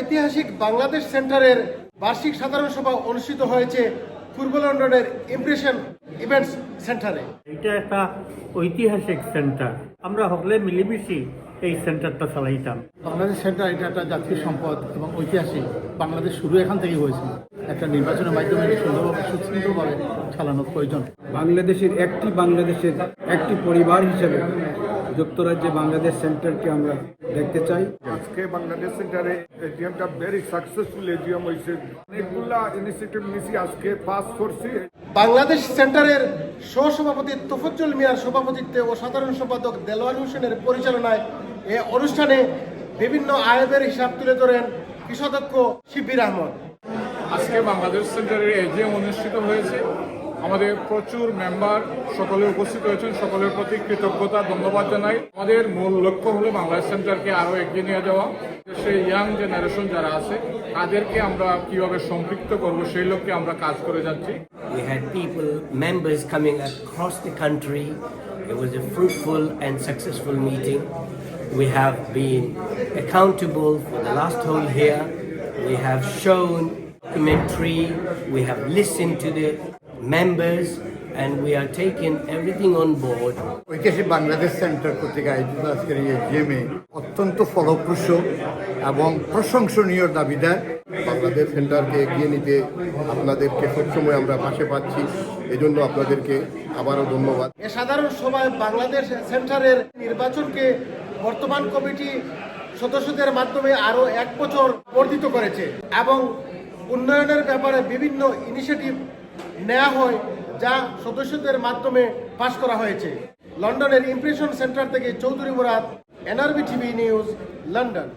ঐতিহাসিক বাংলাদেশ সেন্টারের বার্ষিক সাধারণ সভা অনুষ্ঠিত হয়েছে পূর্ব লন্ডনের ইমপ্রেশন ইভেন্টস সেন্টারে। এটা একটা ঐতিহাসিক সেন্টার, আমরা হলে মিলেমিশে এই সেন্টারটা চালাইতাম। বাংলাদেশ সেন্টার এটা একটা জাতীয় সম্পদ এবং ঐতিহাসিক। বাংলাদেশ শুরু এখান থেকেই হয়েছিল। একটা নির্বাচনের মাধ্যমে সুন্দরভাবে সুশৃঙ্খলভাবে চালানো প্রয়োজন। বাংলাদেশের একটি পরিবার হিসেবে যুক্তরাজ্যে বাংলাদেশ সেন্টারকে আমরা দেখতে চাই। আজকে বাংলাদেশ সেন্টারে এটিএমটা ভেরি সাকসেসফুল এজিএম হয়েছে। অনেকগুলা ইনিশিয়েটিভ নিয়েছি, আজকে পাস করছি। বাংলাদেশ সেন্টারের সহসভাপতি তোফজ্জল মিয়ার সভাপতিত্বে ও সাধারণ সম্পাদক দেলোয়ার হোসেনের পরিচালনায় এ অনুষ্ঠানে বিভিন্ন আয়ের হিসাব তুলে ধরেন কৃষাধ্যক্ষ শিবির আহমদ। আজকে বাংলাদেশ সেন্টারের এজিএম অনুষ্ঠিত হয়েছে। আমাদের প্রচুর মেম্বার সকলে উপস্থিত হয়েছেন, সকলের প্রতি কৃতজ্ঞতা ধন্যবাদ জানাই। আমাদের মূল লক্ষ্য হলো বাংলাদেশ সেন্টারকে আরও এগিয়ে নিয়ে যাওয়া। সেই ইয়াং জেনারেশন যারা আছে তাদেরকে আমরা কিভাবে সম্পৃক্ত করব সেই লক্ষ্যে আমরা কাজ করে যাচ্ছি। We had members coming across the country. It was a fruitful and successful meeting. We have been accountable for the last whole year. We have shown documentary. We have listened to the members and we are taking everything on board. ঐতিহাসিক Bangladesh centre কর্তৃক আয়োজিত আজকের এই এজিএমে অত্যন্ত ফলপ্রসূ এবং প্রশংসনীয় দাবিদার। বাংলাদেশ সেন্টারকে এগিয়ে নিতে আপনাদেরকে সবসময় আমরা পাশে পাচ্ছি, এজন্য আপনাদেরকে আবারও ধন্যবাদ। এ সাধারণ সভায় বাংলাদেশ সেন্টারের নির্বাচনকে বর্তমান কমিটি সদস্যদের মাধ্যমে আরও 1 বছর বর্ধিত করেছে এবং উন্নয়নের ব্যাপারে বিভিন্ন ইনিশিয়েটিভ নেওয়া হয় যা সদস্যদের মাধ্যমে পাশ করা হয়েছে। লন্ডনের ইমপ্রেশন সেন্টার থেকে Chowdhury Murad, NRB TV news, London.